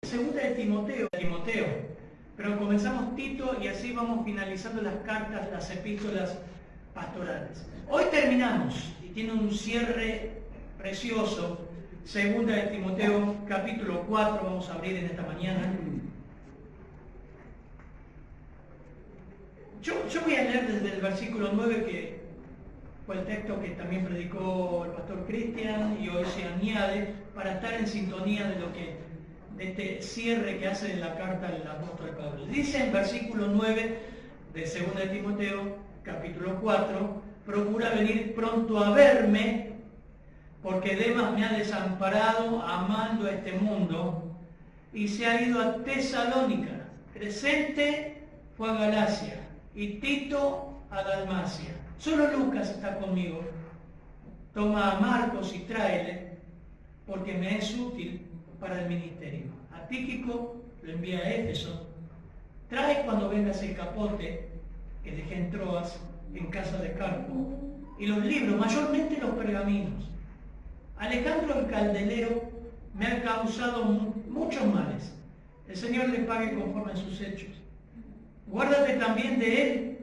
Segunda de Timoteo, pero comenzamos Tito y así vamos finalizando las cartas, las epístolas pastorales. Hoy terminamos y tiene un cierre precioso. Segunda de Timoteo, capítulo 4, vamos a abrir en esta mañana. Yo voy a leer desde el versículo 9, que fue el texto que también predicó el pastor Cristian y hoy se añade para estar en sintonía de este cierre que hace de la carta del apóstol Pablo. Dice en versículo 9 de 2 de Timoteo, capítulo 4, procura venir pronto a verme, porque Demas me ha desamparado amando a este mundo y se ha ido a Tesalónica. Crescente fue a Galacia y Tito a Dalmacia. Solo Lucas está conmigo. Toma a Marcos y tráele, porque me es útil para el ministerio. A Tíquico lo envía a Éfeso. Trae cuando vengas el capote que dejé en Troas, en casa de Carpo, y los libros, mayormente los pergaminos. Alejandro el caldelero me ha causado muchos males. El Señor le pague conforme a sus hechos. Guárdate también de él,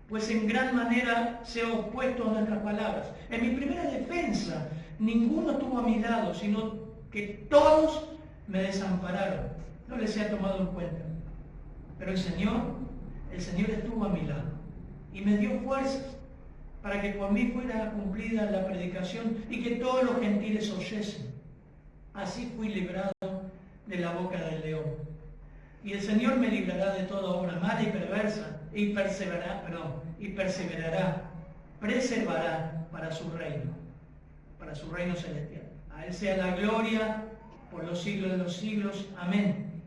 pues en gran manera se ha opuesto a nuestras palabras. En mi primera defensa, ninguno estuvo a mi lado, sino que todos me desampararon. No les he tomado en cuenta. Pero el Señor estuvo a mi lado y me dio fuerzas para que por mí fuera cumplida la predicación y que todos los gentiles oyesen. Así fui librado de la boca del león. Y el Señor me librará de toda obra mala y perversa, y preservará para su reino celestial. A Él sea la gloria por los siglos de los siglos. Amén.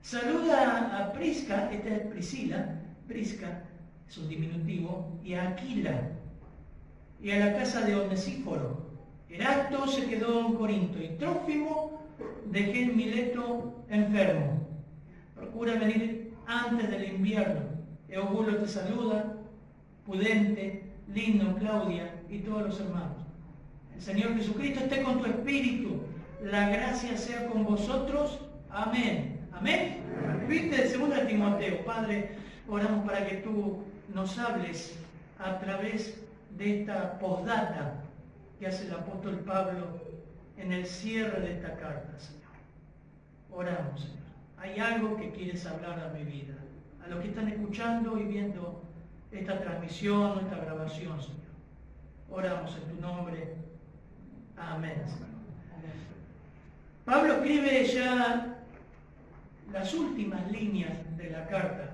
Saluda a Prisca, esta es Priscila, Prisca es un diminutivo, y a Aquila, y a la casa de Onesíforo. Erasto se quedó en Corinto, y Trófimo dejé en Mileto enfermo. Procura venir antes del invierno. Eubulo te saluda, Pudente, Lino, Claudia y todos los hermanos. El Señor Jesucristo esté con tu espíritu. La gracia sea con vosotros. Amén. Amén. Viste, segunda de Timoteo. Padre, oramos para que tú nos hables a través de esta postdata que hace el apóstol Pablo en el cierre de esta carta, Señor. Oramos, Señor. Hay algo que quieres hablar a mi vida, a los que están escuchando y viendo esta transmisión, esta grabación, Señor. Oramos en tu nombre. Amén, Señor. Pablo escribe ya las últimas líneas de la carta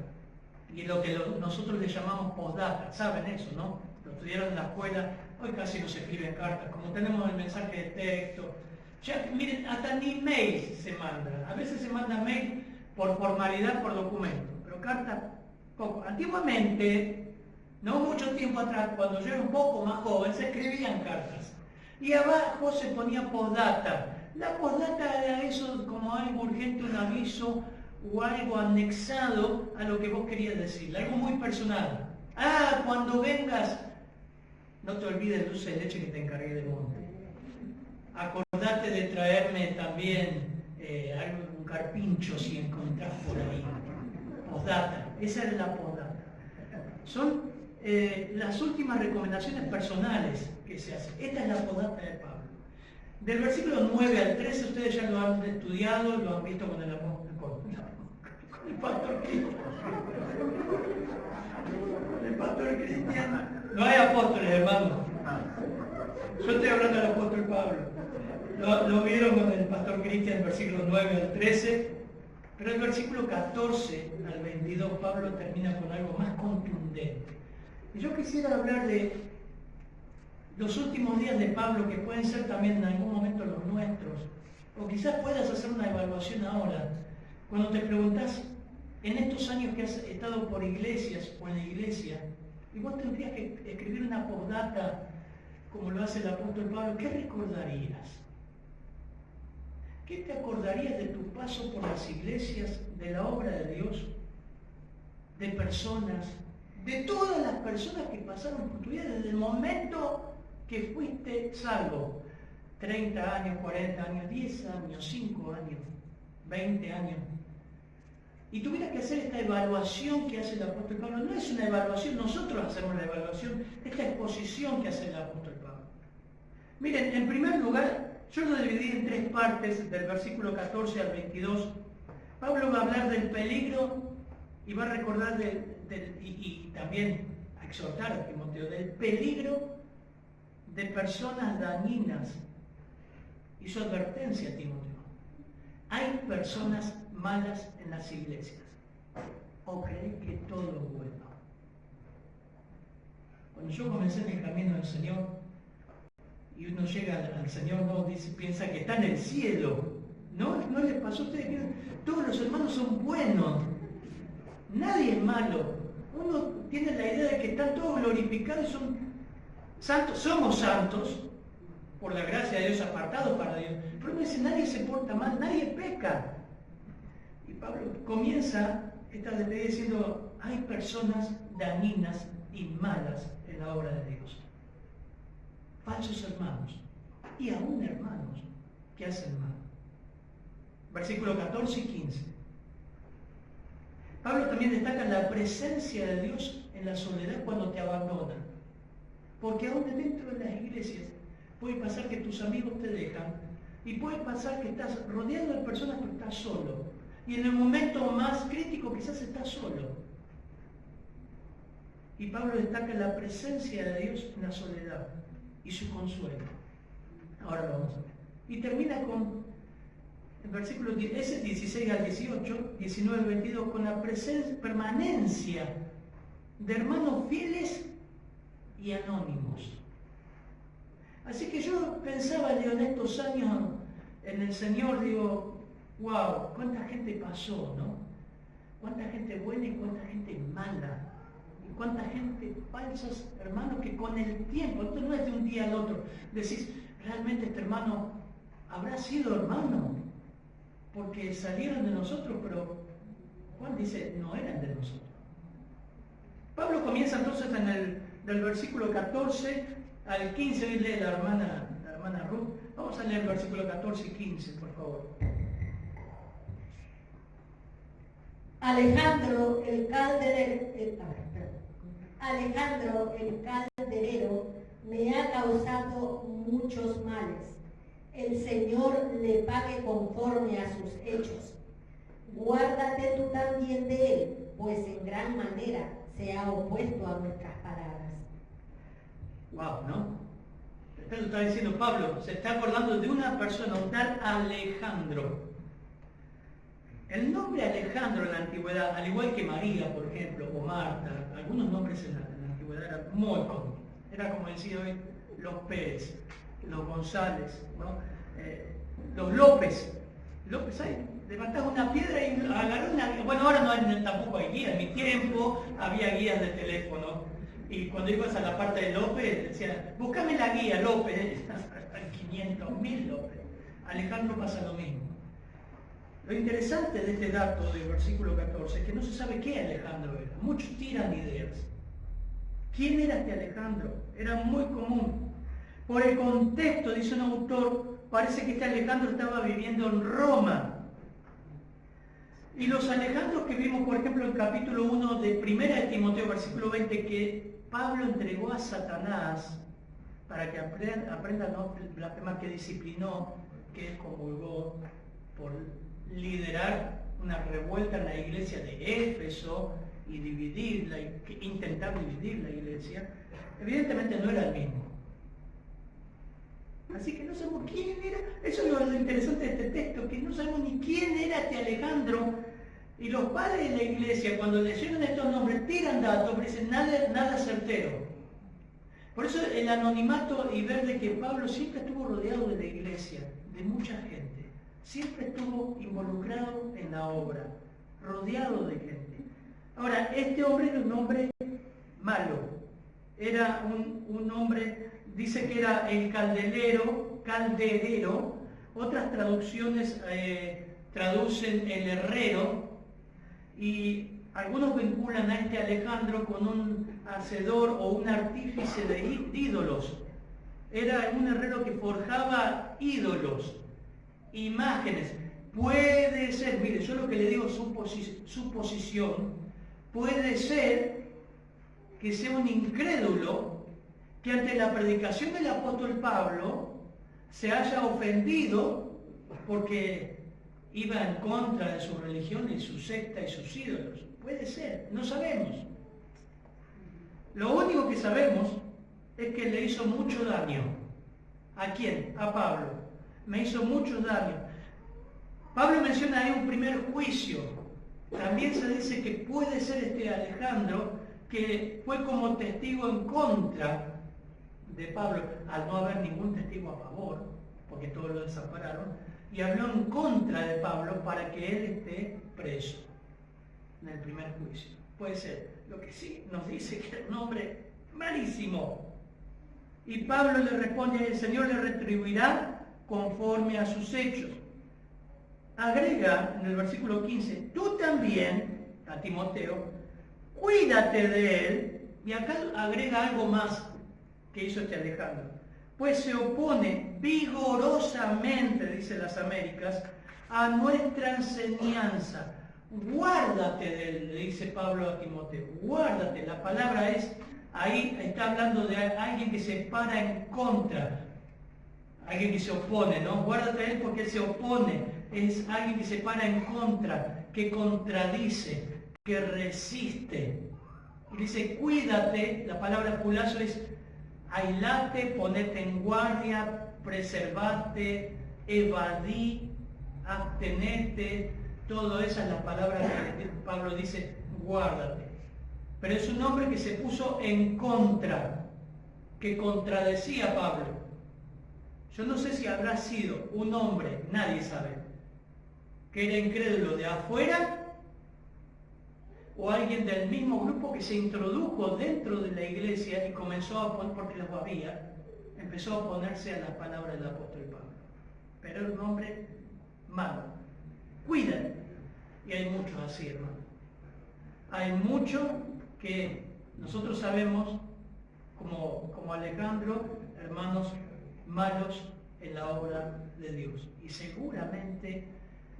y lo que nosotros le llamamos postdata. ¿Saben eso, no? Lo estudiaron en la escuela. Hoy casi no se escriben cartas, como tenemos el mensaje de texto. Ya, miren, hasta ni mail se manda. A veces se manda mail por formalidad, por documento, pero carta poco. Antiguamente, no mucho tiempo atrás, cuando yo era un poco más joven, se escribían cartas. Y abajo se ponía postdata. La postdata era eso como algo urgente, un aviso o algo anexado a lo que vos querías decir, algo muy personal. Ah, cuando vengas, no te olvides dulce de leche que te encargué de monte. Acordate de traerme también un carpincho si encontrás por ahí. Postdata, esa es la postdata. Son las últimas recomendaciones personales que se hacen. Esta es la postdata de Pablo. Del versículo 9 al 13 ustedes ya lo han estudiado, lo han visto con el pastor Cristian. El pastor Cristian. No hay apóstoles, hermano. Yo estoy hablando del apóstol Pablo. Lo vieron con el pastor Cristian, versículos 9 al 13, pero el versículo 14 al 22 Pablo termina con algo más contundente. Y yo quisiera hablar de los últimos días de Pablo, que pueden ser también en algún momento los nuestros, o quizás puedas hacer una evaluación ahora, cuando te preguntás, en estos años que has estado por iglesias o en la iglesia, y vos tendrías que escribir una postdata como lo hace el apóstol Pablo, ¿qué recordarías? ¿Qué te acordarías de tu paso por las iglesias, de la obra de Dios, de personas, de todas las personas que pasaron por tu vida desde el momento que fuiste salvo? 30 años, 40 años, 10 años, 5 años. 20 años, y tuviera que hacer esta evaluación que hace el apóstol Pablo, no es una evaluación, nosotros hacemos la evaluación, esta exposición que hace el apóstol Pablo. Miren, en primer lugar, yo lo dividí en 3 partes, del versículo 14 al 22. Pablo va a hablar del peligro y va a recordar y también a exhortar a Timoteo del peligro de personas dañinas. Hizo advertencia a Timoteo. Hay personas malas en las iglesias. ¿O creen que todo es bueno? Cuando yo comencé en el camino del Señor, y uno llega al Señor, no piensa que está en el cielo. No les pasó a ustedes que todos los hermanos son buenos. Nadie es malo. Uno tiene la idea de que están todos glorificados y son santos. Somos santos, por la gracia de Dios, apartados para Dios. Pero uno dice, nadie se porta mal, nadie peca. Y Pablo comienza esta despedida diciendo, hay personas dañinas y malas en la obra de Dios. Falsos hermanos, y aún hermanos que hacen mal. Versículos 14 y 15. Pablo también destaca la presencia de Dios en la soledad cuando te abandonan. Porque aún dentro de las iglesias puede pasar que tus amigos te dejan, y puede pasar que estás rodeado de personas pero estás solo. Y en el momento más crítico quizás estás solo. Y Pablo destaca la presencia de Dios en la soledad y su consuelo. Ahora lo vamos a ver. Y termina con el versículo 16 al 18, 19 al 22, con la permanencia de hermanos fieles y anónimos. Así que yo pensaba, en estos años en el Señor, digo, wow, cuánta gente pasó, ¿no? Cuánta gente buena y cuánta gente mala. Y cuánta gente falsas, hermanos, que con el tiempo, esto no es de un día al otro, decís, realmente este hermano habrá sido hermano, porque salieron de nosotros, pero Juan dice, no eran de nosotros. Pablo comienza entonces del versículo 14 al 15, hoy lee la hermana Ruth. Vamos a leer el versículo 14 y 15, por favor. Alejandro el calderero me ha causado muchos males. El Señor le pague conforme a sus hechos. Guárdate tú también de él, pues en gran manera se ha opuesto a nuestras palabras. Wow, ¿no? Esto lo está diciendo Pablo, se está acordando de una persona, un tal Alejandro. El nombre Alejandro en la antigüedad, al igual que María, por ejemplo, o Marta, algunos nombres en la antigüedad eran muy comunes. Era como decir hoy, los Pérez, los González, ¿no? Los López. López, ahí, levantás una piedra y agarró una... Bueno, ahora tampoco hay guías. En mi tiempo había guías de teléfono. Y cuando ibas a la parte de López, decían, búscame la guía, López. 500.000 López. Alejandro pasa lo mismo. Lo interesante de este dato del versículo 14 es que no se sabe qué Alejandro era. Muchos tiran ideas. ¿Quién era este Alejandro? Era muy común. Por el contexto, dice un autor, parece que este Alejandro estaba viviendo en Roma. Y los Alejandros que vimos, por ejemplo, en el capítulo 1 de 1 de Timoteo, versículo 20, que Pablo entregó a Satanás para que aprenda no blasfemar, que disciplinó, que comulgó por liderar una revuelta en la iglesia de Éfeso y dividirla, intentar dividir la iglesia, evidentemente no era el mismo. Así que no sabemos quién era. Eso es lo interesante de este texto, que no sabemos ni quién era este Alejandro. Y los padres de la iglesia, cuando leyeron estos nombres, tiran datos, pero dicen nada certero. Por eso el anonimato y ver de que Pablo siempre estuvo rodeado de la iglesia, de mucha gente. Siempre estuvo involucrado en la obra, rodeado de gente. Ahora, este hombre era un hombre malo. Era un hombre, dice que era el calderero. Otras traducciones traducen el herrero. Y algunos vinculan a este Alejandro con un hacedor o un artífice de ídolos. Era un herrero que forjaba ídolos, imágenes. Puede ser, mire, yo lo que le digo suposición, puede ser que sea un incrédulo que ante la predicación del apóstol Pablo se haya ofendido porque iba en contra de su religión y su secta y sus ídolos. Puede ser, no sabemos. Lo único que sabemos es que le hizo mucho daño. ¿A quién? A Pablo. Me hizo mucho daño. Pablo menciona ahí un primer juicio. También se dice que puede ser este Alejandro que fue como testigo en contra de Pablo, al no haber ningún testigo a favor, porque todos lo desampararon, y habló en contra de Pablo para que él esté preso en el primer juicio. Puede ser. Lo que sí nos dice que era un hombre malísimo. Y Pablo le responde, el Señor le retribuirá conforme a sus hechos. Agrega en el versículo 15, tú también, a Timoteo, cuídate de él. Y acá agrega algo más que hizo este Alejandro. Pues se opone vigorosamente, dice las Américas, a nuestra enseñanza. Guárdate de él, le dice Pablo a Timoteo. Guárdate. La palabra es, ahí está hablando de alguien que se para en contra. Alguien que se opone, ¿no? Guárdate de él porque él se opone. Es alguien que se para en contra, que contradice, que resiste. Y dice, cuídate, la palabra culazo es ailate, ponete en guardia, preservate, evadí, abstenete. Todo esa es la palabra que Pablo dice, guárdate. Pero es un hombre que se puso en contra, que contradecía a Pablo. Yo no sé si habrá sido un hombre, nadie sabe, que era incrédulo de afuera, o alguien del mismo grupo que se introdujo dentro de la iglesia y comenzó a poner, porque los había, empezó a oponerse a la palabra del apóstol Pablo. Pero era un hombre malo. Cuídate. Y hay muchos así, hermano. Hay muchos que nosotros sabemos, como Alejandro, hermanos malos en la obra de Dios. Y seguramente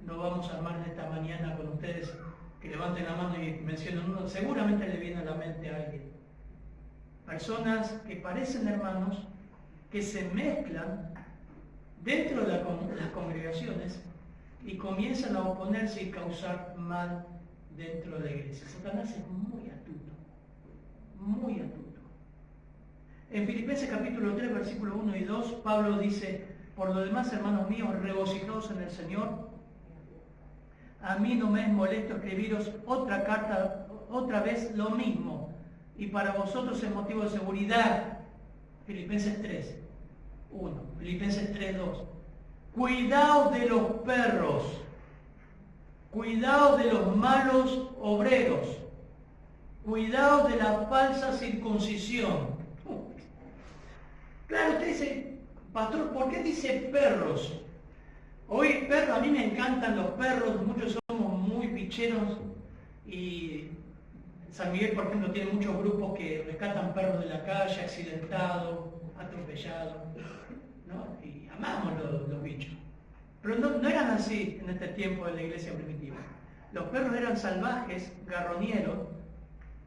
no vamos a armar en esta mañana con ustedes que levanten la mano y mencionen uno, seguramente le viene a la mente a alguien. Personas que parecen hermanos, que se mezclan dentro de las congregaciones y comienzan a oponerse y causar mal dentro de la iglesia. Satanás es muy astuto, muy astuto. En Filipenses capítulo 3, versículo 1 y 2, Pablo dice, por lo demás, hermanos míos, regocijaos en el Señor. A mí no me es molesto escribiros otra carta, otra vez lo mismo, y para vosotros es motivo de seguridad. Filipenses 3, 1, Filipenses 3, 2. Cuidaos de los perros, cuidaos de los malos obreros, cuidaos de la falsa circuncisión. Claro, usted dice, pastor, ¿por qué dice perros? Hoy perros, a mí me encantan los perros, muchos somos muy picheros y San Miguel, por ejemplo, tiene muchos grupos que rescatan perros de la calle, accidentados, atropellados, ¿no? Y amamos los bichos. Pero no eran así en este tiempo de la iglesia primitiva. Los perros eran salvajes, garronieros,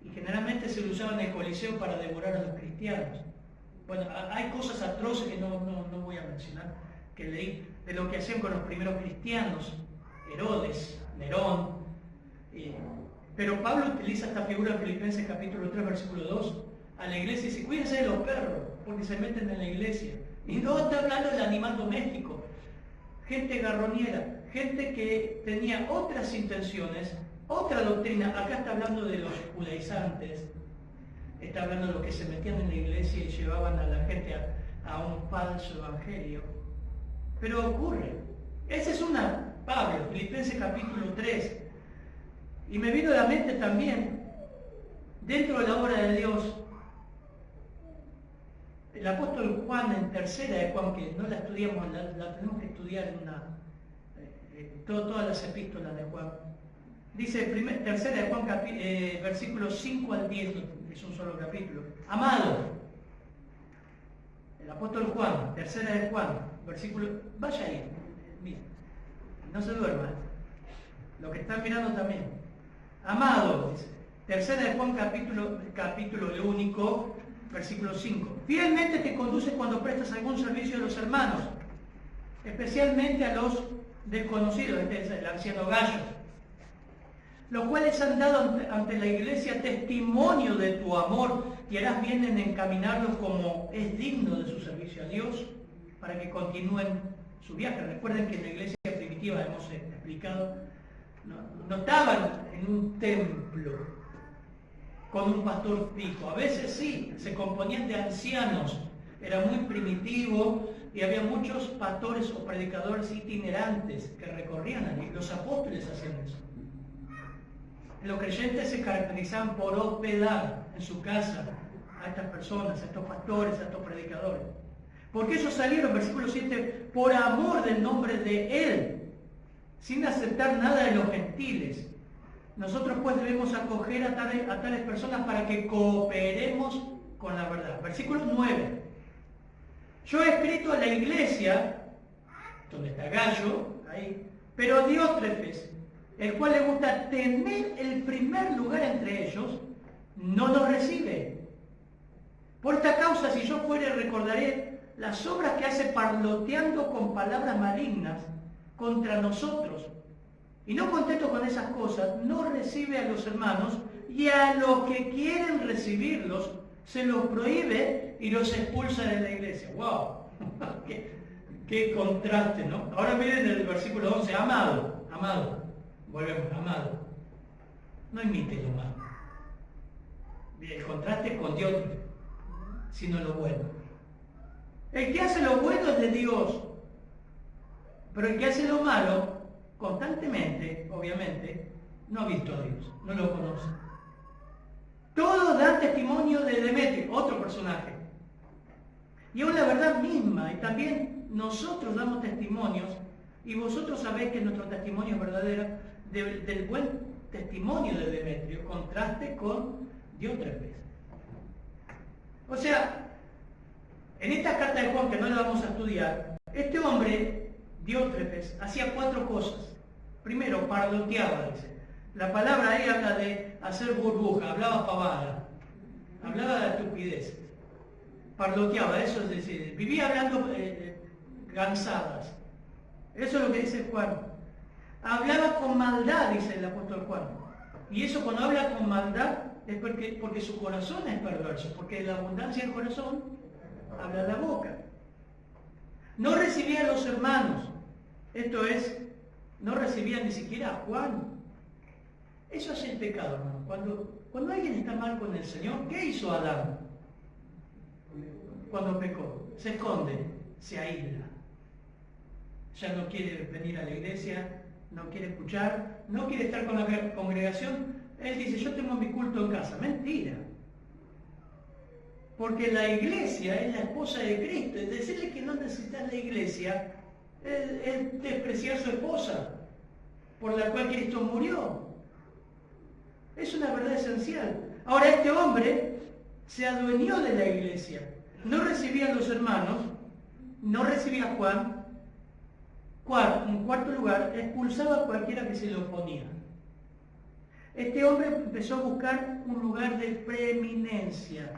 y generalmente se los usaban en el Coliseo para devorar a los cristianos. Bueno, hay cosas atroces que no voy a mencionar, que leí, de lo que hacían con los primeros cristianos, Herodes, Nerón. Pero Pablo utiliza esta figura en Filipenses capítulo 3, versículo 2, a la iglesia y dice, cuídense de los perros, porque se meten en la iglesia. Y no está hablando del animal doméstico, gente garroniera, gente que tenía otras intenciones, otra doctrina. Acá está hablando de los judaizantes, está hablando de los que se metían en la iglesia y llevaban a la gente a un falso evangelio. Pero ocurre. Esa es una, Pablo, Filipenses capítulo 3. Y me vino a la mente también, dentro de la obra de Dios, el apóstol Juan en tercera de Juan, que no la estudiamos, la tenemos que estudiar en todas las epístolas de Juan. Dice, tercera de Juan, versículos 5 al 10, es un solo capítulo. Amado, el apóstol Juan, tercera de Juan, versículo, vaya ahí, mira. No se duerma. Lo que están mirando también. Amado, dice. Tercera de Juan, capítulo el único, versículo 5. Fielmente te conduces cuando prestas algún servicio a los hermanos, especialmente a los desconocidos, este es el anciano Gallo, los cuales han dado ante la iglesia testimonio de tu amor, y harás bien en encaminarlos como es digno de su servicio a Dios, para que continúen su viaje. Recuerden que en la iglesia primitiva, hemos explicado, no estaban en un templo con un pastor fijo. A veces sí, se componían de ancianos, era muy primitivo y había muchos pastores o predicadores itinerantes que recorrían allí. Los apóstoles hacían eso. Los creyentes se caracterizaban por hospedar en su casa a estas personas, a estos pastores, a estos predicadores. Porque ellos salieron, versículo 7, por amor del nombre de Él, sin aceptar nada de los gentiles. Nosotros pues debemos acoger a tales personas para que cooperemos con la verdad. Versículo 9. Yo he escrito a la iglesia, donde está Gallo, ahí, pero Diótrefes, el cual le gusta tener el primer lugar entre ellos, no nos recibe. Por esta causa, si yo fuere, recordaré las obras que hace parloteando con palabras malignas contra nosotros. Y no contento con esas cosas, no recibe a los hermanos, y a los que quieren recibirlos, se los prohíbe y los expulsa de la iglesia. ¡Wow! qué contraste, ¿no? Ahora miren el versículo 11, amado, volvemos, amado, no imite lo malo. El contraste con Dios, sino lo bueno. El que hace lo bueno es de Dios, pero el que hace lo malo, constantemente, obviamente, no ha visto a Dios, no lo conoce. Todos dan testimonio de Demetrio, otro personaje. Y aún la verdad misma, y también nosotros damos testimonios, y vosotros sabéis que nuestro testimonio es verdadero, del buen testimonio de Demetrio, contraste con Diótrefes. O sea, en esta carta de Juan, que no la vamos a estudiar, este hombre, Diótrefes, hacía 4 cosas. Primero, parloteaba, dice. La palabra ahí habla de hacer burbuja, hablaba pavada, hablaba de estupidez. Parloteaba, eso es decir, vivía hablando gansadas. Eso es lo que dice Juan. Hablaba con maldad, dice el apóstol Juan. Y eso, cuando habla con maldad, es porque su corazón es perverso, porque de la abundancia del corazón habla la boca. No recibía a los hermanos, esto es, no recibía ni siquiera a Juan. Eso es el pecado, hermano. Cuando alguien está mal con el Señor, ¿qué hizo Adán? Cuando pecó, se esconde, se aísla. Ya no quiere venir a la iglesia, no quiere escuchar, no quiere estar con la congregación. Él dice, yo tengo mi culto en casa. Mentira. Porque la iglesia es la esposa de Cristo. Es decirle que no necesitas la iglesia es despreciar a su esposa, por la cual Cristo murió. Es una verdad esencial. Ahora, este hombre se adueñó de la iglesia. No recibía a los hermanos, no recibía a Juan. En cuarto lugar, expulsaba a cualquiera que se le oponía. Este hombre empezó a buscar un lugar de preeminencia.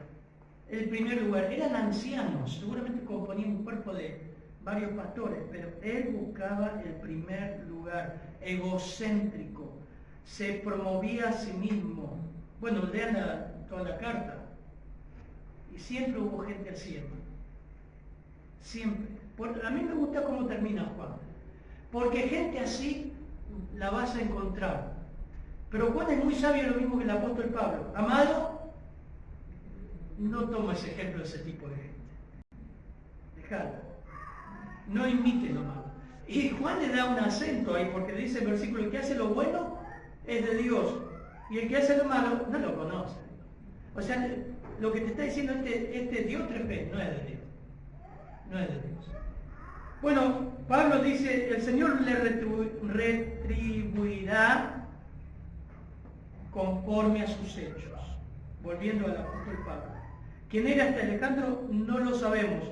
El primer lugar, eran ancianos, seguramente componían un cuerpo de varios pastores, pero él buscaba el primer lugar, egocéntrico, se promovía a sí mismo. Bueno, lean toda la carta. Y siempre hubo gente así, hermano. Siempre. A mí me gusta cómo termina Juan. Porque gente así la vas a encontrar. Pero Juan es muy sabio, lo mismo que el apóstol Pablo. Amado, no tomes ejemplo de ese tipo de gente. Dejalo. No imite lo malo. Y Juan le da un acento ahí, porque dice el versículo, el que hace lo bueno es de Dios. Y el que hace lo malo no lo conoce. O sea, lo que te está diciendo este Diótrefes no es de Dios. No es de Dios. Bueno, Pablo dice, el Señor le retribuirá conforme a sus hechos. Volviendo al apóstol Pablo. ¿Quién era este Alejandro? No lo sabemos.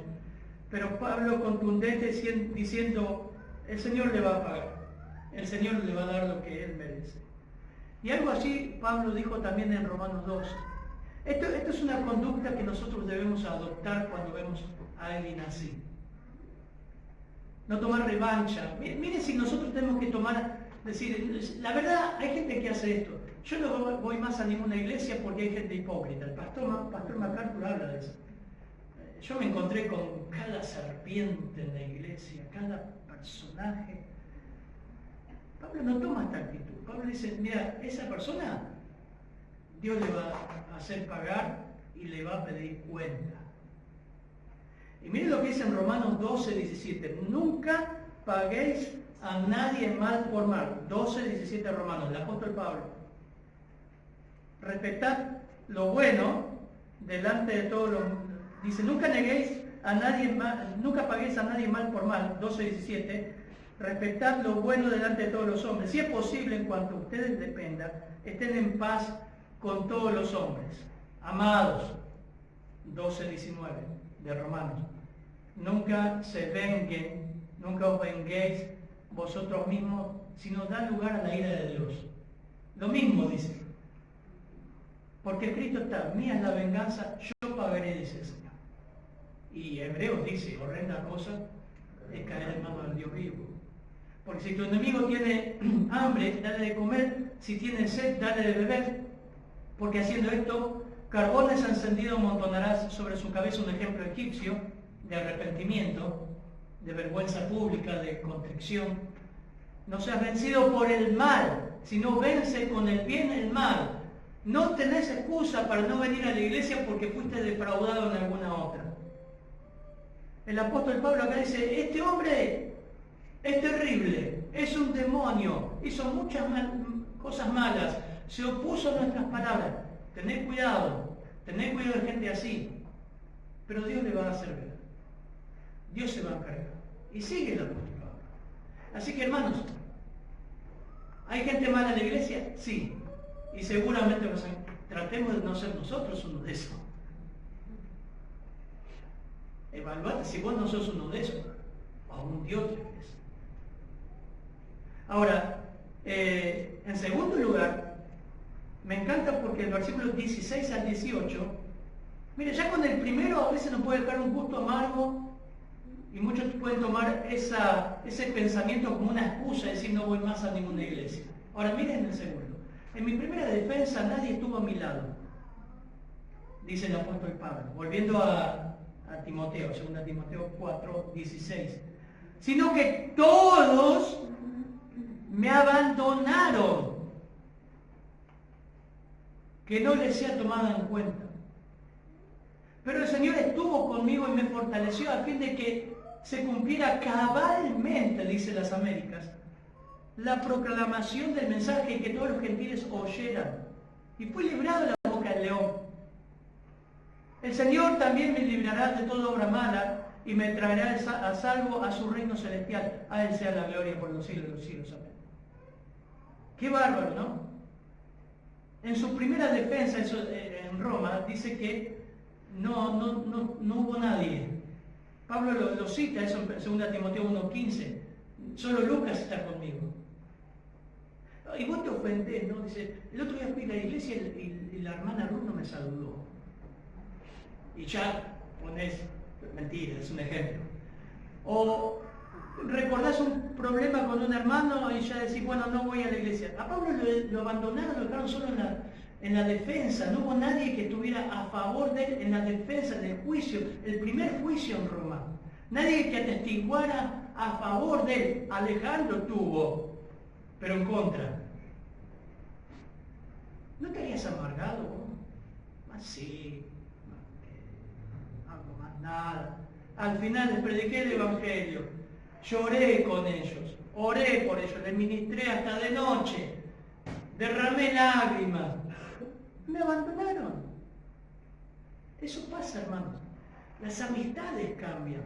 Pero Pablo contundente diciendo, el Señor le va a pagar. el Señor le va a dar lo que Él merece. Y algo así Pablo dijo también en Romanos 12. Esto es una conducta que nosotros debemos adoptar cuando vemos a alguien así. No tomar revancha. Miren si nosotros tenemos que decir, la verdad, hay gente que hace esto. Yo no voy más a ninguna iglesia porque hay gente hipócrita. El pastor MacArthur habla de eso. Yo me encontré con cada serpiente en la iglesia, cada personaje. Pablo no toma esta actitud. Pablo dice, mira, esa persona, Dios le va a hacer pagar y le va a pedir cuenta. Y miren lo que dice en Romanos 12, 17. Nunca paguéis a nadie mal por mal. 12, 17 Romanos, el apóstol Pablo. Respetad lo bueno delante de todos los... Dice, nunca neguéis a nadie mal, nunca paguéis a nadie mal por mal. 12, 17. Respetad lo bueno delante de todos los hombres. Si es posible, en cuanto a ustedes dependan, estén en paz con todos los hombres. Amados. 12, 19 de Romanos. Nunca se venguen, nunca os venguéis vosotros mismos, sino da lugar a la ira de Dios. Lo mismo dice. Porque escrito está, mía es la venganza, yo pagaré, dice el Señor. Y Hebreos dice, horrenda cosa es caer en manos del Dios vivo. Porque si tu enemigo tiene hambre, dale de comer, si tiene sed, dale de beber. Porque haciendo esto, carbones encendidos amontonarás sobre su cabeza un ejemplo egipcio de arrepentimiento, de vergüenza pública, de contrición. No seas vencido por el mal, sino vence con el bien el mal. No tenés excusa para no venir a la iglesia porque fuiste defraudado en alguna otra. El apóstol Pablo acá dice, este hombre es terrible, es un demonio, hizo muchas cosas malas, se opuso a nuestras palabras. Tened cuidado de gente así. Pero Dios le va a hacer ver. Dios se va a encargar. Y sigue el apóstol Pablo. Así que hermanos, ¿hay gente mala en la iglesia? Sí. Y seguramente tratemos de no ser nosotros uno de esos. Evaluate si vos no sos uno de esos, aún Dios te ves. Ahora, en segundo lugar, me encanta porque el versículo 16 al 18, mire, ya con el primero a veces nos puede dejar un gusto amargo y muchos pueden tomar ese pensamiento como una excusa y decir no voy más a ninguna iglesia. Ahora miren el segundo. En mi primera defensa nadie estuvo a mi lado, dice el apóstol Pablo, volviendo a Timoteo, 2 Timoteo 4, 16, sino que todos me abandonaron, que no les sea tomada en cuenta. Pero el Señor estuvo conmigo y me fortaleció a fin de que se cumpliera cabalmente, dice las Américas, la proclamación del mensaje y que todos los gentiles oyeran. Y fui librado de la boca del león. El Señor también me librará de toda obra mala y me traerá a salvo a su reino celestial. A Él sea la gloria por los siglos de los siglos. Amén. Qué bárbaro, ¿no? En su primera defensa en Roma dice que no hubo nadie. Pablo lo cita eso en 2 Timoteo 1:15. Solo Lucas está conmigo. Y vos te ofendés, ¿no? Dice, el otro día fui a la iglesia y la hermana Ruth no me saludó. Y ya ponés, mentira, es un ejemplo. O recordás un problema con un hermano y ya decís, bueno, no voy a la iglesia. A Pablo lo abandonaron, lo dejaron solo en la defensa. No hubo nadie que estuviera a favor de él en la defensa, en el juicio, el primer juicio en Roma. Nadie que atestiguara a favor de él. Alejandro tuvo, pero en contra. ¿No estarías amargado? Así, algo más nada. Al final les prediqué el evangelio, lloré con ellos, oré por ellos, les ministré hasta de noche, derramé lágrimas, me abandonaron. Eso pasa, hermanos. Las amistades cambian.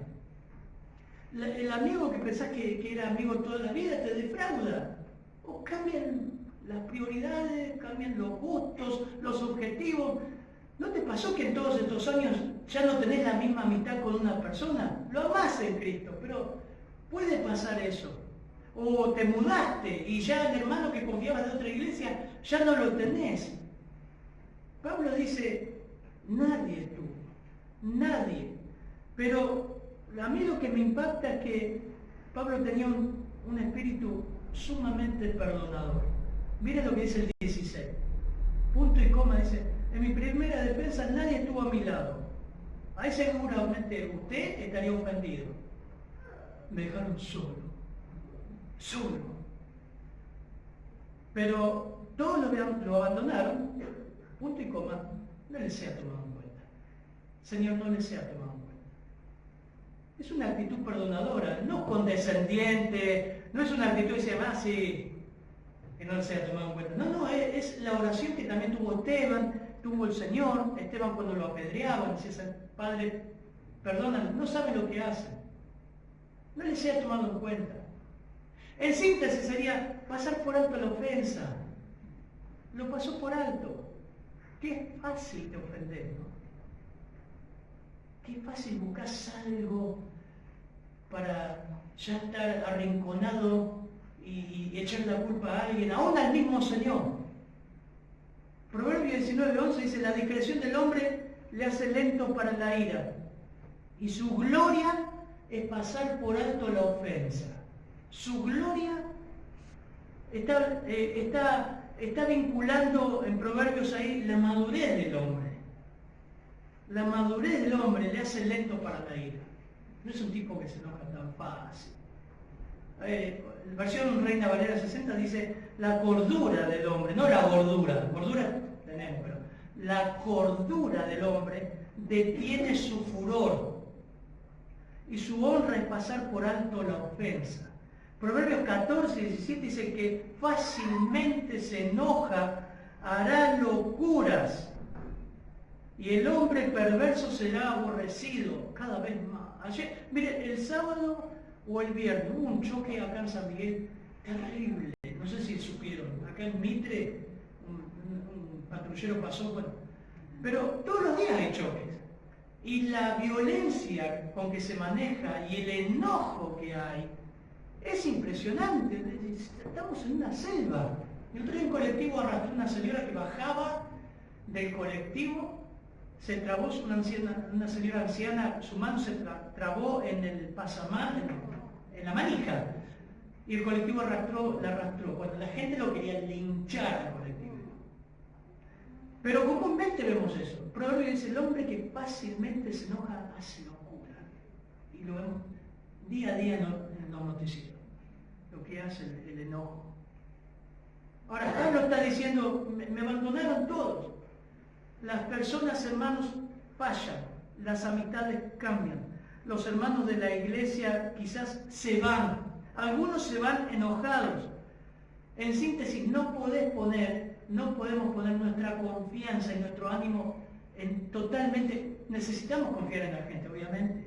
El amigo que pensás que era amigo toda la vida te defrauda. O cambian las prioridades, cambian los gustos, los objetivos. ¿No te pasó que en todos estos años ya no tenés la misma amistad con una persona? Lo amás en Cristo, pero puede pasar eso. o te mudaste y ya el hermano que confiaba de otra iglesia ya no lo tenés. Pablo dice, nadie tuvo, nadie. Pero a mí lo que me impacta es que Pablo tenía un espíritu sumamente perdonador. Miren lo que dice el 16. Punto y coma, dice, en mi primera defensa nadie estuvo a mi lado. Ahí seguramente usted estaría ofendido. Me dejaron solo. Pero todos lo abandonaron, punto y coma, no les sea tomado en cuenta. Señor, no les sea tomado en cuenta. Es una actitud perdonadora, no condescendiente, no es una actitud que dice, sí, que no les sea tomado en cuenta. No, es la oración que también tuvo Esteban, tuvo el Señor. Esteban cuando lo apedreaban, decía, Padre, perdóname, no sabe lo que hacen. No les sea tomado en cuenta. En síntesis sería pasar por alto la ofensa. Lo pasó por alto. Qué fácil te ofender, ¿no? Qué fácil buscas algo para ya estar arrinconado y echar la culpa a alguien, aún al mismo Señor. Proverbio 19:11 dice, la discreción del hombre le hace lento para la ira, y su gloria es pasar por alto la ofensa. Su gloria está vinculando en Proverbios ahí la madurez del hombre. La madurez del hombre le hace lento para la ira. No es un tipo que se enoja tan fácil. La versión Reina Valera 60 dice la cordura del hombre, no la gordura. Gordura tenemos, pero la cordura del hombre detiene su furor. Y su honra es pasar por alto la ofensa. Proverbios 14:17 dice que fácilmente se enoja, hará locuras, y el hombre perverso será aborrecido cada vez más. Ayer, mire, el sábado o el viernes hubo un choque acá en San Miguel terrible. No sé si supieron. Acá en Mitre un patrullero pasó, bueno. Pero todos los días hay choques. Y la violencia con que se maneja y el enojo que hay es impresionante. Estamos en una selva. El otro día un colectivo arrastró a una señora que bajaba del colectivo, se trabó una señora anciana, su mano se trabó en el pasamar, en la manija, y el colectivo la arrastró. Cuando la gente lo quería linchar al colectivo. Pero comúnmente vemos eso. Proverbio dice, el hombre que fácilmente se enoja hace locura. Y lo vemos día a día en los noticieros. Lo que hace el enojo. Ahora, Pablo está diciendo, me abandonaron todos. Las personas, hermanos, fallan. Las amistades cambian. Los hermanos de la iglesia quizás se van. Algunos se van enojados. En síntesis, no podemos poner nuestra confianza y nuestro ánimo totalmente. Necesitamos confiar en la gente, obviamente.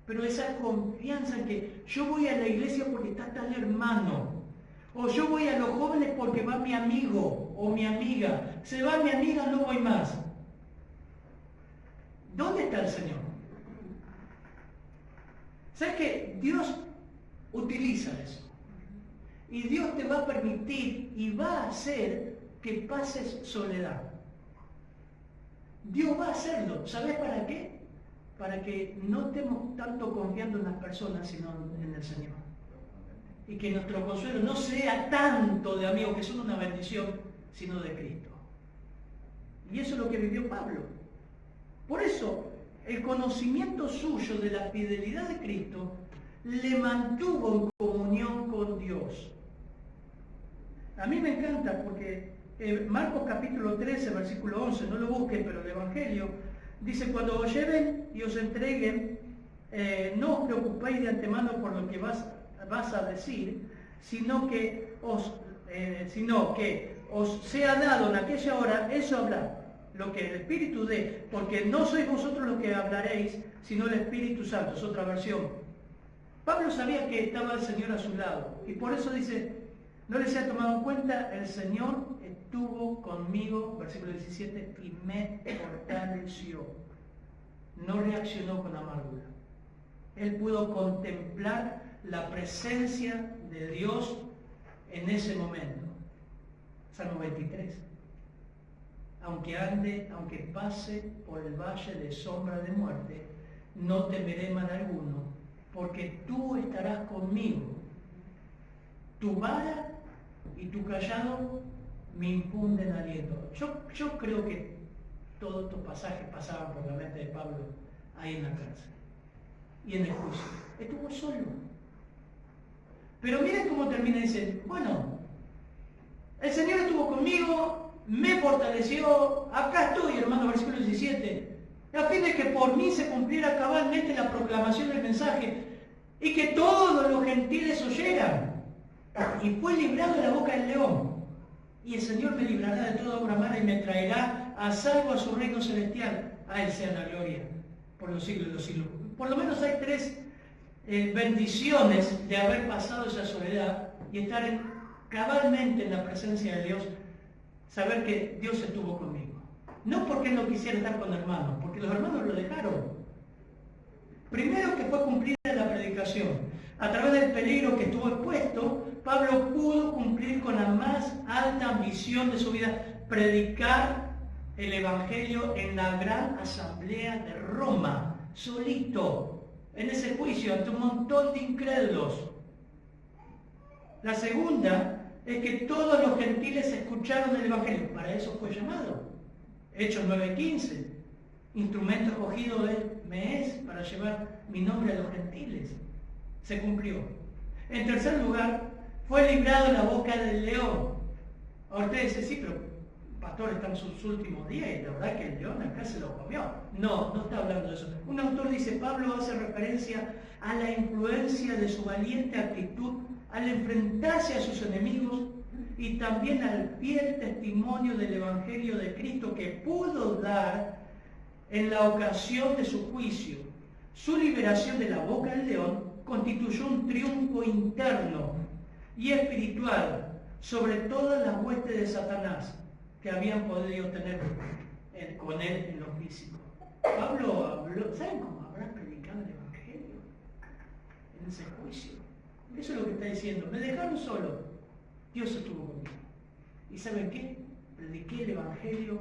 Pero esa confianza en que yo voy a la iglesia porque está tal hermano. O yo voy a los jóvenes porque va mi amigo o mi amiga. Se va mi amiga, no voy más. ¿Dónde está el Señor? ¿Sabes que Dios utiliza eso? Y Dios te va a permitir y va a hacer que pases soledad. Dios va a hacerlo. ¿Sabes para qué? Para que no estemos tanto confiando en las personas, sino en el Señor. Y que nuestro consuelo no sea tanto de amigos que son una bendición, sino de Cristo. Y eso es lo que vivió Pablo. Por eso, el conocimiento suyo de la fidelidad de Cristo le mantuvo en comunión con Dios. A mí me encanta porque Marcos capítulo 13, versículo 11, no lo busquen, pero el Evangelio dice, cuando os lleven y os entreguen, no os preocupéis de antemano por lo que vas a decir, sino que os sea dado en aquella hora eso hablar, lo que el Espíritu dé, porque no sois vosotros los que hablaréis, sino el Espíritu Santo. Es otra versión. Pablo sabía que estaba el Señor a su lado, y por eso dice, no les ha tomado en cuenta, el Señor estuvo conmigo, versículo 17, y me fortaleció. No reaccionó con amargura. Él pudo contemplar la presencia de Dios en ese momento. Salmo 23. Aunque pase por el valle de sombra de muerte, no temeré mal alguno, porque tú estarás conmigo. Tu vara y tu callado me infunden aliento. Yo creo que todos estos pasajes pasaban por la mente de Pablo ahí en la cárcel y en el juicio. Estuvo solo. Pero miren cómo termina, dice, bueno, el Señor estuvo conmigo, me fortaleció, acá estoy, hermano, versículo 17, a fin de que por mí se cumpliera cabalmente la proclamación del mensaje y que todos los gentiles oyeran. Y fue librado de la boca del león. Y el Señor me librará de toda obra mala y me traerá a salvo a su reino celestial. A Él sea la gloria por los siglos de los siglos. Por lo menos hay tres bendiciones de haber pasado esa soledad y estar cabalmente en la presencia de Dios. Saber que Dios estuvo conmigo. No porque Él no quisiera estar con hermanos, porque los hermanos lo dejaron. Primero, que fue cumplida la predicación. A través del peligro que estuvo expuesto, Pablo pudo cumplir con la más alta ambición de su vida, predicar el Evangelio en la gran asamblea de Roma, solito, en ese juicio, ante un montón de incrédulos. La segunda es que todos los gentiles escucharon el Evangelio. Para eso fue llamado. Hechos 9:15. Instrumento escogido él me es para llevar mi nombre a los gentiles. Se cumplió. En tercer lugar, fue librado de la boca del león. Ahora usted dice, sí, pero pastor, está en sus últimos días y la verdad que el león acá se lo comió. No está hablando de eso. Un autor dice, Pablo hace referencia a la influencia de su valiente actitud al enfrentarse a sus enemigos y también al fiel testimonio del Evangelio de Cristo que pudo dar en la ocasión de su juicio. Su liberación de la boca del león constituyó un triunfo interno y espiritual sobre todas las huestes de Satanás que habían podido tener con él en lo físico. Pablo habló, ¿saben cómo habrá predicado el Evangelio en ese juicio? Eso es lo que está diciendo. Me dejaron solo, Dios estuvo conmigo. ¿Y saben qué? Prediqué el Evangelio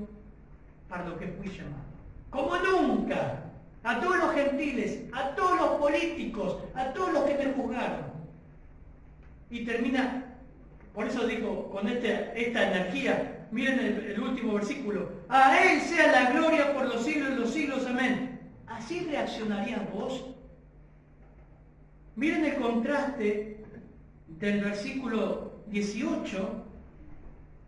para lo que fui llamado. Como nunca, a todos los gentiles, a todos los políticos, a todos los que me juzgaron. Y termina, por eso digo, con esta energía, miren el último versículo, a Él sea la gloria por los siglos de los siglos, amén. ¿Así reaccionarías vos? Miren el contraste del versículo 18,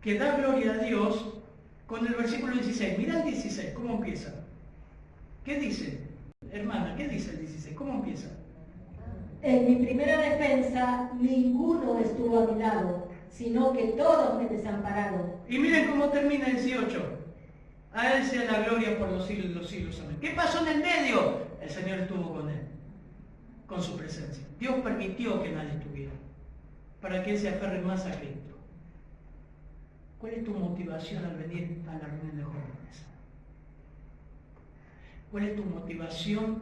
que da gloria a Dios, con el versículo 16. Mira el 16, ¿cómo empieza? ¿Qué dice? Hermana, ¿qué dice el 16? ¿Cómo empieza? En mi primera defensa, ninguno estuvo a mi lado, sino que todos me desampararon. Y miren cómo termina el 18. A Él sea la gloria por los siglos de los siglos, amén. ¿Qué pasó en el medio? El Señor estuvo con Él, con su presencia. Dios permitió que nadie estuviera, para que Él se aferre más a Cristo. ¿Cuál es tu motivación al venir a la reunión de jóvenes? ¿Cuál es tu motivación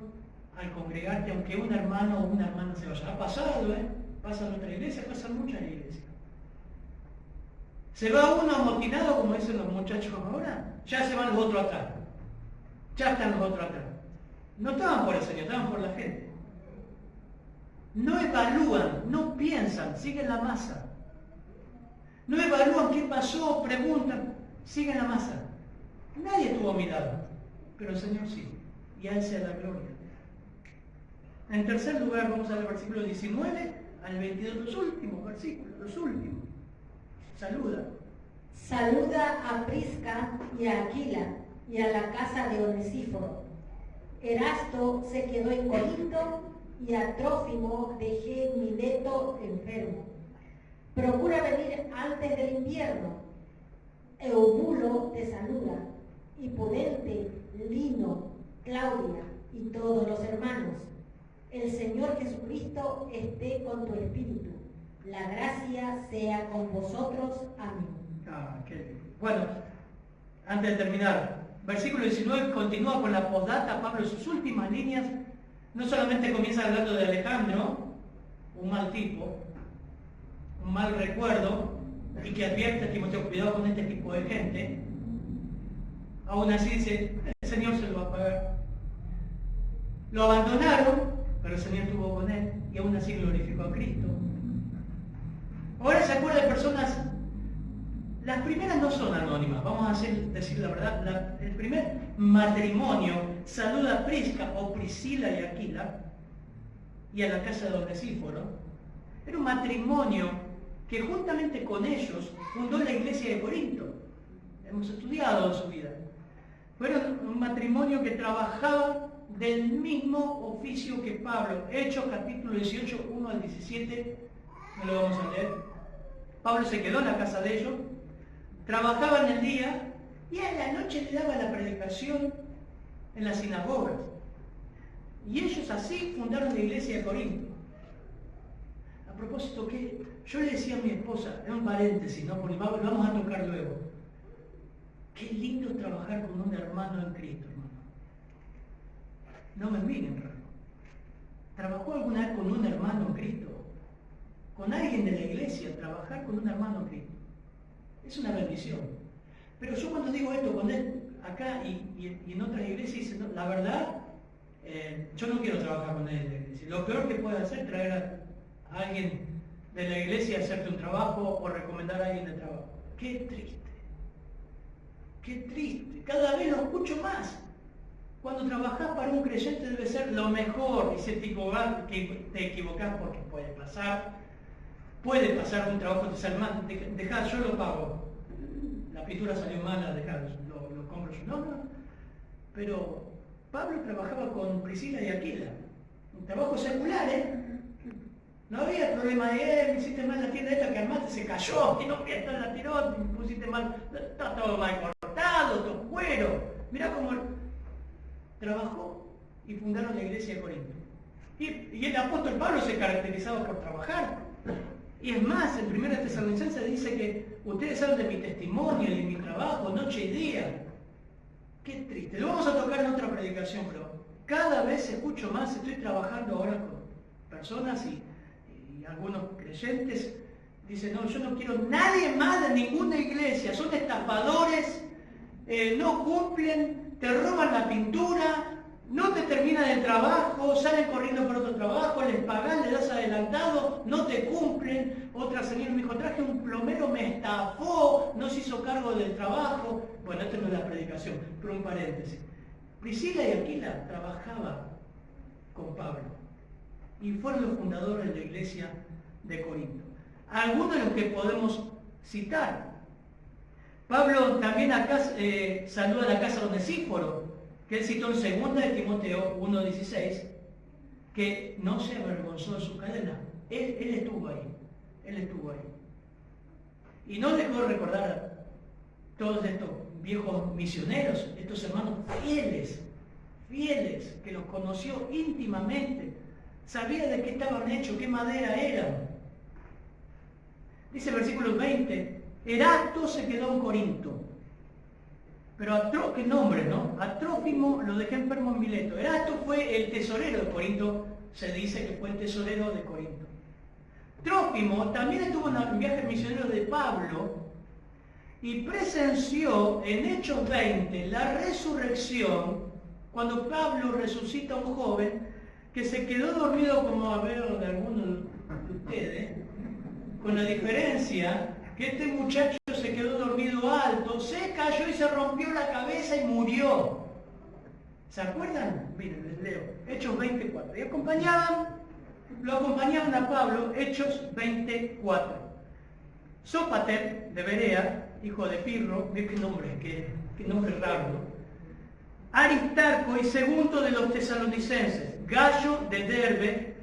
al congregarte, aunque un hermano o una hermana se vaya? Ha pasado, pasa en nuestra iglesia, pasa en muchas iglesias. Se va uno amotinado, como dicen los muchachos ahora, ya se van los otros atrás. Ya están los otros atrás. No estaban por el Señor, estaban por la gente. No evalúan, no piensan, siguen la masa. No evalúan qué pasó, preguntan, siguen la masa. Nadie estuvo a mi lado, pero el Señor sí. Y a Él sea la gloria. En tercer lugar, vamos al versículo 19 al 22, los últimos versículos, los últimos. Saluda. Saluda a Prisca y a Aquila y a la casa de Onesíforo. Erasto se quedó en Corinto y a Trófimo dejé en Mileto enfermo. Procura venir antes del invierno. Eubulo te saluda, y Pudente, Lino, Claudia y todos los hermanos. El Señor Jesucristo esté con tu espíritu. La gracia sea con vosotros. Amén. Bueno, antes de terminar, versículo 19 continúa con la postdata. Pablo en sus últimas líneas no solamente comienza hablando de Alejandro, un mal tipo, un mal recuerdo y que advierte a Timoteo, cuidado con este tipo de gente, aún así dice, el Señor se lo va a pagar. Lo abandonaron, pero el Señor estuvo con él y aún así glorificó a Cristo. Ahora se acuerda de personas, las primeras no son anónimas, vamos a decir la verdad, el primer matrimonio saluda a Prisca o Priscila y Aquila y a la casa de Onesíforo. Era un matrimonio que juntamente con ellos fundó la iglesia de Corinto. Hemos estudiado en su vida. Fueron un matrimonio que trabajaba del mismo oficio que Pablo. Hechos capítulo 18, 1 al 17, no lo vamos a leer. Pablo se quedó en la casa de ellos, trabajaba en el día y a la noche le daba la predicación en las sinagogas. Y ellos así fundaron la iglesia de Corinto. A propósito, que yo le decía a mi esposa, en un paréntesis, ¿no? Porque lo vamos a tocar luego. Qué lindo trabajar con un hermano en Cristo, hermano. No me miren raro. ¿Trabajó alguna vez con un hermano en Cristo? Con alguien de la iglesia, trabajar con un hermano en Cristo. Es una bendición. Pero yo cuando digo esto, con él acá y en otras iglesias, dice, no, la verdad, yo no quiero trabajar con él en la iglesia. Lo peor que puede hacer es traer a alguien de la iglesia a hacerte un trabajo o recomendar a alguien de trabajo. Qué triste. Qué triste. Cada vez lo escucho más. Cuando trabajás para un creyente debe ser lo mejor. Y si te equivocás porque puede pasar un trabajo te sale mal. Dejá, yo lo pago. La pintura salió mala, dejá, lo compro yo. No. Pero Pablo trabajaba con Priscila y Aquila. Un trabajo secular, ¿eh? No había problema de hiciste mal la tienda esta que armaste, se cayó, y no la tiró, pusiste mal, está todo mal cortado, todo cuero. Mirá cómo trabajó y fundaron la iglesia de Corinto. Y el apóstol Pablo se caracterizaba por trabajar. Y es más, en 1 Tesalonicenses dice que ustedes saben de mi testimonio, de mi trabajo, noche y día. Qué triste. Lo vamos a tocar en otra predicación, pero cada vez escucho más, estoy trabajando ahora con personas y algunos creyentes dicen, no, yo no quiero nadie más de ninguna iglesia, son estafadores, no cumplen, te roban la pintura, no te terminan el trabajo, salen corriendo por otro trabajo, les pagan, les das adelantado, no te cumplen. Otra señora me dijo, traje un plomero, me estafó, no se hizo cargo del trabajo. Bueno, esto no es la predicación, pero un paréntesis. Priscila y Aquila trabajaban con Pablo y fueron los fundadores de la iglesia de Corinto. Algunos de los que podemos citar. Pablo también acá saluda a la casa de Onesíforo, que él citó en 2 de Timoteo 1:16, que no se avergonzó de su cadena. Él estuvo ahí. Y no dejó de recordar a todos estos viejos misioneros, estos hermanos fieles, que los conoció íntimamente. Sabía de qué estaban hechos, qué madera eran. Dice el versículo 20, Erasto se quedó en Corinto. Pero qué nombre, ¿no? A Trófimo lo dejé enfermo en Mileto. Erasto fue el tesorero de Corinto, se dice que fue el tesorero de Corinto. Trófimo también estuvo en el viaje misionero de Pablo y presenció en Hechos 20 la resurrección cuando Pablo resucita a un joven que se quedó dormido, como a ver de algunos de ustedes, con la diferencia que este muchacho se quedó dormido alto, se cayó y se rompió la cabeza y murió. ¿Se acuerdan? Miren, les leo. Hechos 24. Y lo acompañaban a Pablo, Hechos 24. Sópater de Berea, hijo de Pirro, ve qué nombre raro, ¿no? Aristarco y segundo de los tesalonicenses, Gallo de Derbe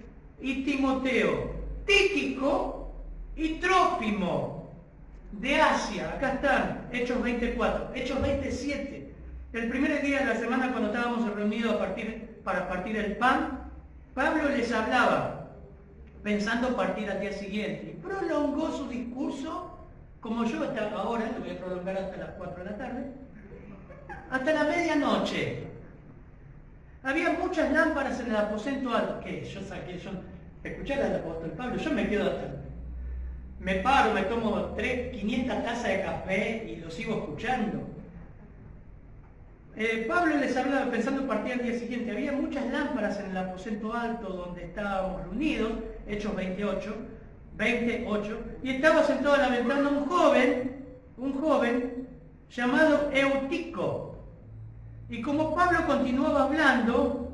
y Timoteo, Tíquico y Trófimo de Asia. Acá están, Hechos 24, Hechos 27. El primer día de la semana, cuando estábamos reunidos para partir el pan, Pablo les hablaba, pensando partir al día siguiente. Y prolongó su discurso, como yo hasta ahora, lo voy a prolongar hasta las 4 de la tarde, hasta la medianoche. Había muchas lámparas en el aposento alto. ¿Qué? Escuchar al apóstol Pablo, yo me quedo hasta Me paro, me tomo 500 tazas de café y lo sigo escuchando. Pablo les hablaba pensando partir al día siguiente. Había muchas lámparas en el aposento alto donde estábamos reunidos, Hechos 28, y estaba sentado a la ventana un joven llamado Eutico. Y como Pablo continuaba hablando,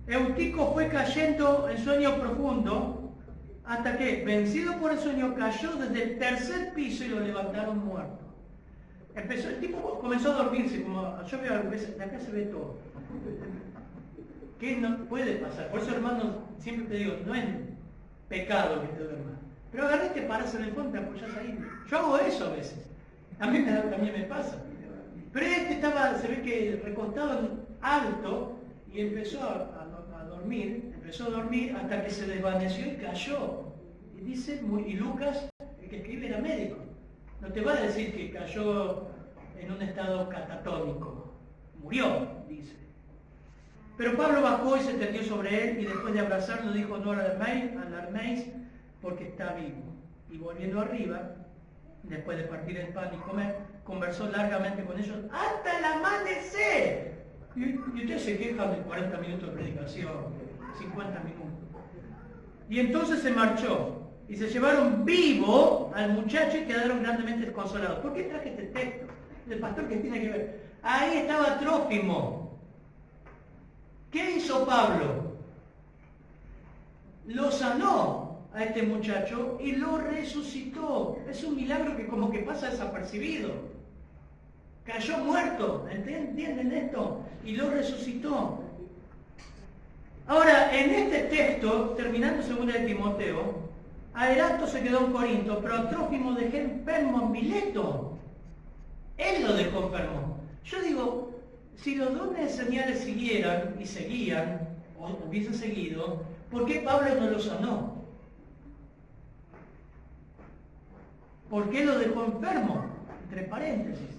Eutico fue cayendo en sueño profundo, hasta que, vencido por el sueño, cayó desde el tercer piso y lo levantaron muerto. El tipo comenzó a dormirse, como yo veo a veces, de acá se ve todo. ¿Qué no puede pasar? Por eso, hermanos, siempre te digo, no es pecado que te duermas. Pero agarré y te paras en el fondo, te apoyás ahí. Yo hago eso a veces. A mí también me pasa. Pero este se ve que recostado alto y empezó a dormir, hasta que se desvaneció y cayó. Y dice, y Lucas, el que escribe, era médico. No te va a decir que cayó en un estado catatónico. Murió, dice. Pero Pablo bajó y se tendió sobre él y después de abrazarlo dijo, no alarméis porque está vivo. Y volviendo arriba, después de partir el pan y comer, conversó largamente con ellos hasta el amanecer. Y ustedes se quejan de 40 minutos de predicación, 50 minutos. Y entonces se marchó. Y se llevaron vivo al muchacho y quedaron grandemente desconsolados. ¿Por qué traje este texto? El pastor, que tiene que ver. Ahí estaba Trófimo. ¿Qué hizo Pablo? Lo sanó a este muchacho y lo resucitó. Es un milagro que como que pasa desapercibido. Cayó muerto, ¿entienden esto? Y lo resucitó. Ahora, en este texto, terminando 2 de Timoteo, a Erasto se quedó en Corinto, pero a Trófimo dejé enfermo en Mileto. Él lo dejó enfermo. Yo digo, si los dones señales seguían, o hubiesen seguido, ¿por qué Pablo no lo sanó? ¿Por qué lo dejó enfermo? Entre paréntesis.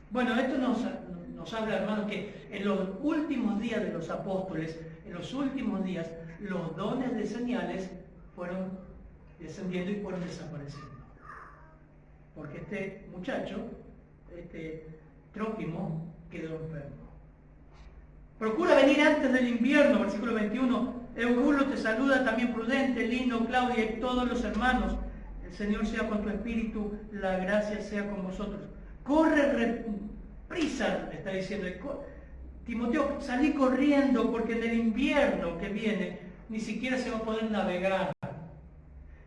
Bueno, esto nos habla, hermanos, que en los últimos días de los apóstoles, los dones de señales fueron descendiendo y fueron desapareciendo. Porque este muchacho, Trófimo, quedó enfermo. Procura venir antes del invierno, versículo 21. Eubulo te saluda, también Prudente, Lino, Claudia y todos los hermanos. El Señor sea con tu espíritu, la gracia sea con vosotros. Corre, prisa, le está diciendo. Timoteo, salí corriendo porque en el invierno que viene ni siquiera se va a poder navegar.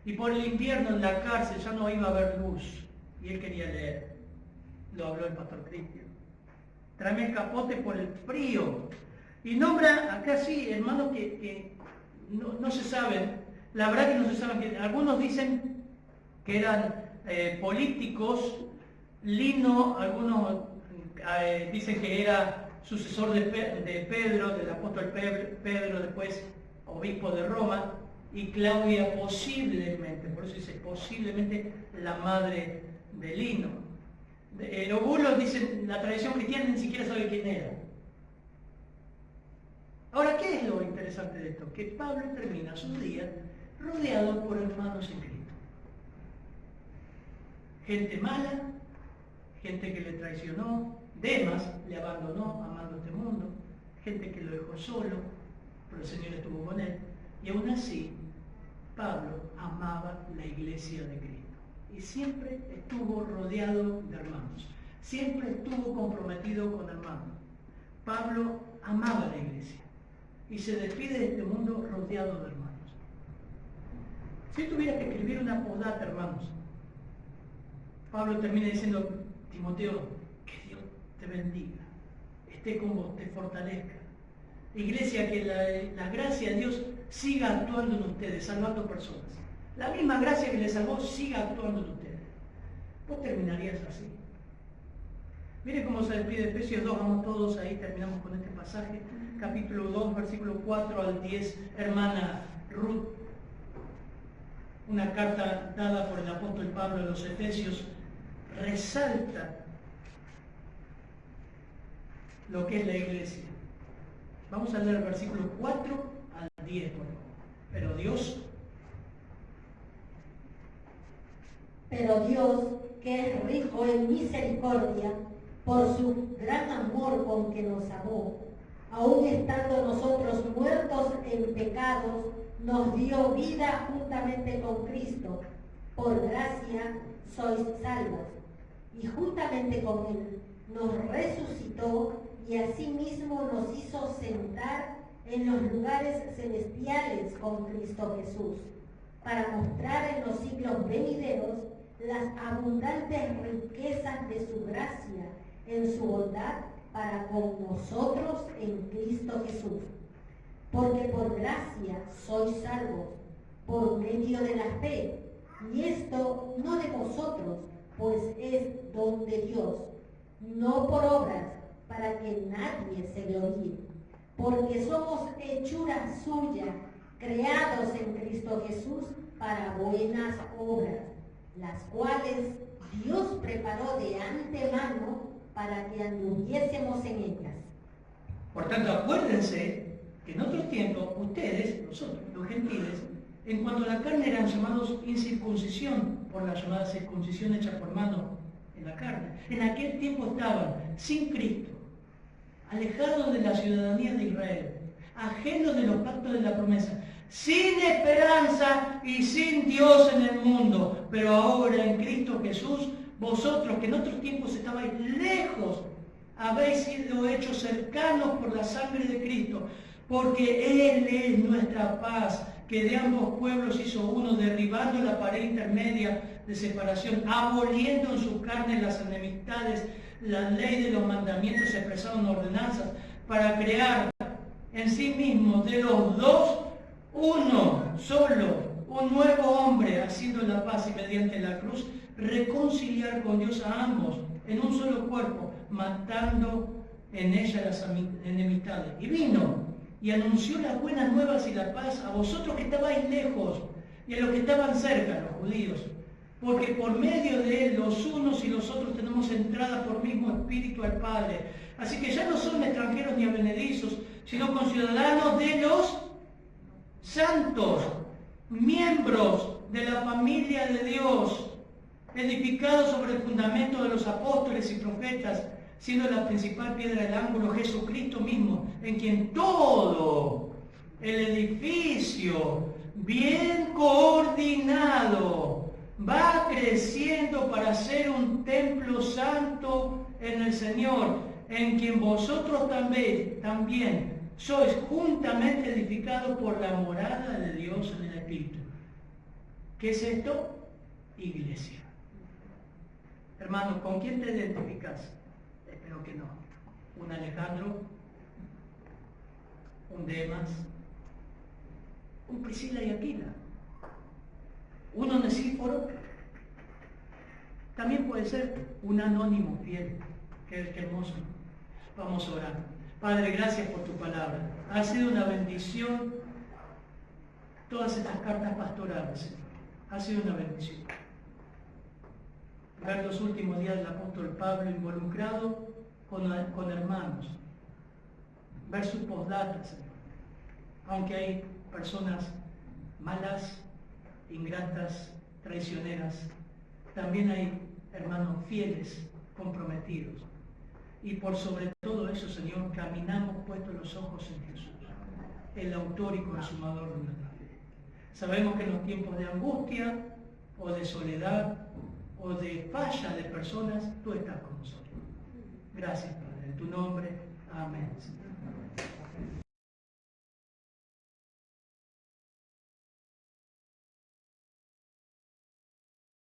Y por el invierno en la cárcel ya no iba a haber luz. Y él quería leer. Lo habló el pastor Cristian. Tráeme el capote por el frío. Y nombra acá sí, hermanos, que no se saben. La verdad que no se saben. Algunos dicen que eran políticos. Lino, algunos dicen que era sucesor de Pedro, del apóstol Pedro, después obispo de Roma. Y Claudia posiblemente, por eso dice posiblemente, la madre de Lino. Eubulo, dice, la tradición cristiana ni siquiera sabe quién era. Ahora, ¿qué es lo interesante de esto? Que Pablo termina su día rodeado por hermanos en Cristo. Gente mala, gente que le traicionó, Demas le abandonó amando este mundo, gente que lo dejó solo, pero el Señor estuvo con él. Y aún así, Pablo amaba la iglesia de Cristo. Y siempre estuvo rodeado de hermanos. Siempre estuvo comprometido con hermanos. Pablo amaba la iglesia. Y se despide de este mundo rodeado de hermanos. Si tuviera que escribir una postdata, hermanos, Pablo termina diciendo, Timoteo, que Dios te bendiga, esté con vos, te fortalezca. Iglesia, que la gracia de Dios siga actuando en ustedes, salvando personas. La misma gracia que les salvó siga actuando en ustedes. Vos terminarías así. Miren cómo se despide Efesios 2, vamos todos ahí, terminamos con este pasaje. Capítulo 2, versículo 4 al 10, hermana Ruth. Una carta dada por el apóstol Pablo a los Efesios resalta lo que es la iglesia. Vamos a leer el versículo 4 al 10, por favor. Pero Dios Pero Dios, que es rico en misericordia, por su gran amor con que nos amó, aun estando nosotros muertos en pecados, nos dio vida juntamente con Cristo. Por gracia sois salvos. Y juntamente con Él nos resucitó y asimismo nos hizo sentar en los lugares celestiales con Cristo Jesús, para mostrar en los siglos venideros las abundantes riquezas de su gracia en su bondad para con nosotros en Cristo Jesús. Porque por gracia sois salvos, por medio de la fe, y esto no de vosotros, pues es don de Dios, no por obras, para que nadie se gloríe, porque somos hechura suya, creados en Cristo Jesús para buenas obras, las cuales Dios preparó de antemano para que anduviésemos en ellas. Por tanto, acuérdense que en otros tiempos, ustedes, nosotros, los gentiles, en cuanto a la carne eran llamados incircuncisión, por la llamada circuncisión hecha por mano en la carne. En aquel tiempo estaban sin Cristo, alejados de la ciudadanía de Israel, ajenos de los pactos de la promesa, sin esperanza y sin Dios en el mundo. Pero ahora en Cristo Jesús, vosotros que en otros tiempos estabais lejos, habéis sido hechos cercanos por la sangre de Cristo, porque Él es nuestra paz, que de ambos pueblos hizo uno, derribando la pared intermedia de separación, aboliendo en su carne las enemistades, la ley de los mandamientos expresados en ordenanzas, para crear en sí mismo de los dos uno solo, un nuevo hombre, haciendo la paz y mediante la cruz reconciliar con Dios a ambos en un solo cuerpo, matando en ella las enemistades. Y vino y anunció las buenas nuevas y la paz a vosotros que estabais lejos y a los que estaban cerca, los judíos, porque por medio de Él los unos y los otros tenemos entrada por mismo Espíritu al Padre. Así que ya no son extranjeros ni advenedizos, sino conciudadanos de los santos, miembros de la familia de Dios, edificados sobre el fundamento de los apóstoles y profetas, siendo la principal piedra del ángulo Jesucristo mismo, en quien todo el edificio bien coordinado va creciendo para ser un templo santo en el Señor, en quien vosotros también sois juntamente edificados por la morada de Dios en el Espíritu. ¿Qué es esto? Iglesia. Hermano, ¿con quién te identificas? Espero que no. Un Alejandro, un Demas, un Priscila y Aquila, un Onesíforo, también puede ser un anónimo fiel. Qué hermoso. Vamos a orar. Padre, gracias por tu palabra. Ha sido una bendición todas estas cartas pastorales, Señor. Ha sido una bendición. Ver los últimos días del apóstol Pablo involucrado con hermanos. Ver sus postdatas, Señor. Aunque hay personas malas, ingratas, traicioneras, también hay hermanos fieles, comprometidos. Y por sobre todo eso, Señor, caminamos puestos los ojos en Jesús, el autor y consumador de nuestra fe. Sabemos que en los tiempos de angustia o de soledad o de falla de personas, tú estás con nosotros. Gracias, Padre. En tu nombre, amén.